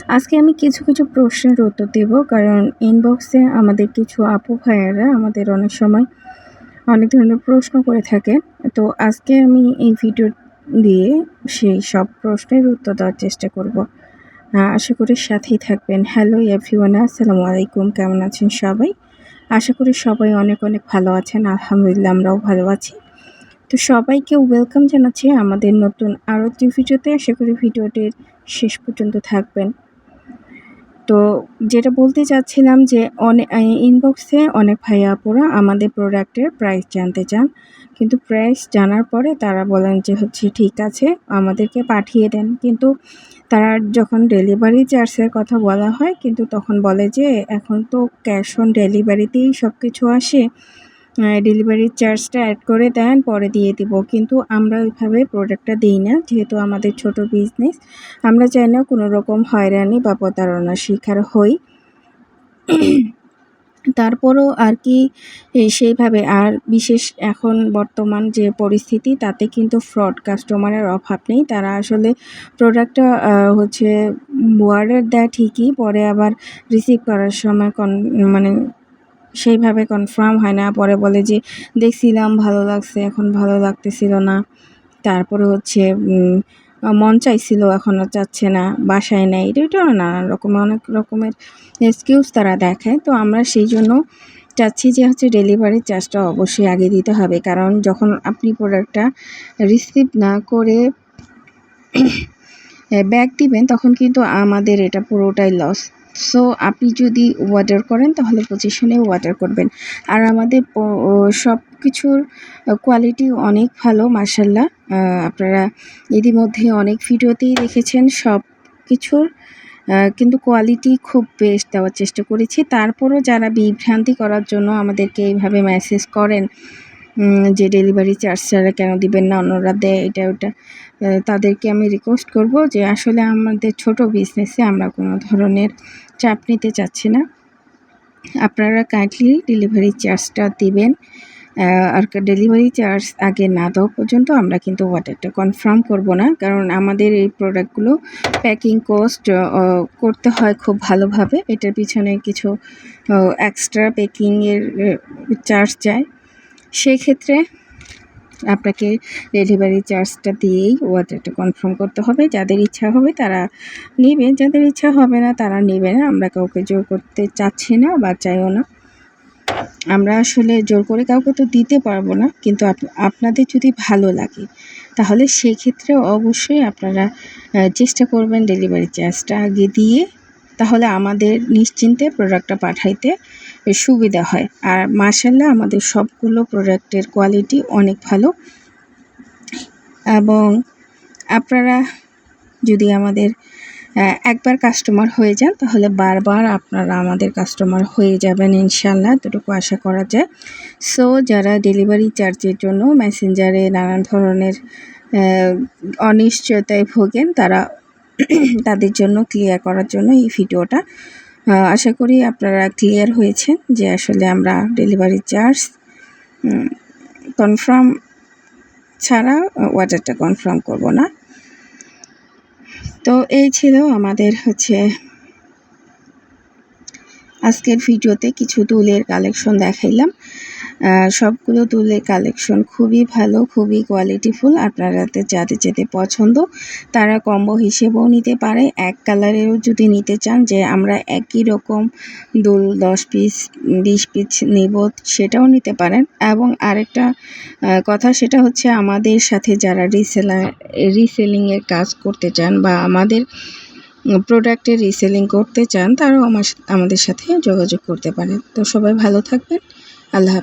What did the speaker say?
আজকে আমি কিছু প্রশ্নের উত্তর দেব। কারণ ইনবক্সে আমাদের কিছু আপু ভাইয়ারা আমাদের অনেক সময় অনেক ধরনের প্রশ্ন করে থাকেন। তো আজকে আমি এই ভিডিও দিয়ে সেই সব প্রশ্নের উত্তর দেওয়ার চেষ্টা করব। আশা করি সাথেই থাকবেন। হ্যালো এভরিওয়ান, আসসালামু আলাইকুম। কেমন আছেন সবাই? আশা করি সবাই অনেক ভালো আছেন। আলহামদুলিল্লাহ আমরাও ভালো আছি। তো সবাইকে ওয়েলকাম জানাচ্ছি আমাদের নতুন আরও একটি ভিডিওতে। আশা করি ভিডিওটির শেষ পর্যন্ত থাকবেন। তো যেটা বলতে চাচ্ছিলাম যে ইনবক্সে অনেক ভাইয়া আপুরা আমাদের প্রোডাক্টের প্রাইস জানতে চান। কিন্তু প্রাইস জানার পরে তারা বলেন যে ঠিক আছে আমাদেরকে পাঠিয়ে দেন। কিন্তু তারা যখন ডেলিভারি চার্জের কথা বলা হয় কিন্তু তখন বলে যে এখন তো ক্যাশ অন ডেলিভারিতেই সব কিছু আসে। ডেলিভারি চার্জটা অ্যাড করে দেন, পরে দিয়ে দিব। কিন্তু আমরা ওইভাবে প্রোডাক্টটা দিই না, যেহেতু আমাদের ছোট বিজনেস। আমরা চাই না কোনো রকম হয়রানি বা প্রতারণার শিকার হই। তারপরও আর কি সেইভাবে আর বিশেষ এখন বর্তমান যে পরিস্থিতি তাতে কিন্তু ফ্রড কাস্টমারের অভাব নেই। তারা আসলে প্রোডাক্টটা অর্ডার দেয় ঠিকই, পরে আবার রিসিভ করার সময় মানে সেইভাবে কনফার্ম হয় না। পরে বলে যে দেখছিলাম ভালো লাগছে, এখন ভালো লাগতেছিল না। তারপরে মন চাইছিল, এখন আর চাচ্ছে না, বাসায় নেয়। এটাও নানান রকমের অনেক রকমের এক্সকিউজ তারা দেখায়। তো আমরা সেই জন্য চাচ্ছি যে ডেলিভারি চার্জটা অবশ্যই আগে দিতে হবে। কারণ যখন আপনি প্রোডাক্টটা রিসিভ না করে ব্যাক দিবেন তখন কিন্তু আমাদের এটা পুরোটাই লস। সো আপনি যদি অর্ডার করেন তাহলে পজিশনে অর্ডার করবেন। আর আমাদের সব কিছুর কোয়ালিটি অনেক ভালো মাশাআল্লাহ। আপনারা ইতিমধ্যে অনেক ভিডিওতেই দেখেছেন সব কিছুর কিন্তু কোয়ালিটি খুব বেস্ট দেওয়ার চেষ্টা করেছি। তারপরও যারা বিভ্রান্তি করার জন্য আমাদেরকে এইভাবে মেসেজ করেন যে ডেলিভারি চার্জ ছাড়া কেন দিবেন না, অন্যরা দেয় এটা ওটা, তাদেরকে আমি রিকোয়েস্ট করব যে আসলে আমাদের ছোট বিজনেসে আমরা কোনো ধরনের চাপ নিতে চাচ্ছি না। আপনারা কাইন্ডলি ডেলিভারি চার্জটা দিবেন। আর ডেলিভারি চার্জ আগে না দেওয়া পর্যন্ত আমরা কিন্তু অর্ডারটা কনফার্ম করব না। কারণ আমাদের এই প্রোডাক্টগুলো প্যাকিং কস্ট করতে হয় খুব ভালোভাবে। এটার পিছনে কিছু এক্সট্রা প্যাকিংয়ের চার্জ যায়। সেক্ষেত্রে আপনাকে ডেলিভারি চার্জটা দিয়েই অর্ডারটা কনফার্ম করতে হবে। যাদের ইচ্ছা হবে তারা নেবে, যাদের ইচ্ছা হবে না তারা নেবে না। আমরা কাউকে জোর করতে চাচ্ছি না বা চাইও না। আমরা আসলে জোর করে কাউকে তো দিতে পারবো না। কিন্তু আপনাদের যদি ভালো লাগে তাহলে সেক্ষেত্রে অবশ্যই আপনারা চেষ্টা করবেন ডেলিভারি চার্জটা আগে দিয়ে, তাহলে আমাদের নিশ্চিন্তে প্রোডাক্টটা পাঠাইতে সুবিধা হয়। আর মাশাআল্লাহ আমাদের সবগুলো প্রোডাক্টের কোয়ালিটি অনেক ভালো। এবং আপনারা যদি আমাদের একবার কাস্টমার হয়ে যান তাহলে বারবার আপনারা আমাদের কাস্টমার হয়ে যাবেন ইনশাআল্লাহ, এতটুকু আশা করা যায়। সো যারা ডেলিভারি চার্জের জন্য মেসেঞ্জারে নানান ধরনের অনিশ্চয়তায় ভোগেন তারা তাদের জন্য ক্লিয়ার করার জন্য এই ভিডিওটা। আশা করি আপনারা ক্লিয়ার হয়েছেন যে আসলে আমরা ডেলিভারি চার্জ কনফার্ম ছাড়া অর্ডারটা কনফার্ম করব না। তো এই ছিল আমাদের আজকের ভিডিওতে কিছু দুলের কালেকশন দেখাইলাম। সবগুলো দুলের কালেকশন খুবই ভালো, খুবই কোয়ালিটিফুল। আপনারা যাদের পছন্দ তারা কম্বো হিসেবেও নিতে পারে। এক কালারেরও যদি নিতে চান যে আমরা একই রকম দুল 10 পিস 20 পিস নেব, সেটাও নিতে পারেন। এবং আরেকটা কথা, সেটা আমাদের সাথে যারা রিসেলিংয়ের কাজ করতে চান বা আমাদের প্রোডাক্টের রিসেলিং করতে চান তারাও আমাদের সাথে যোগাযোগ করতে পারেন। তো সবাই ভালো থাকবেন। আল্লাহ হাফেজ।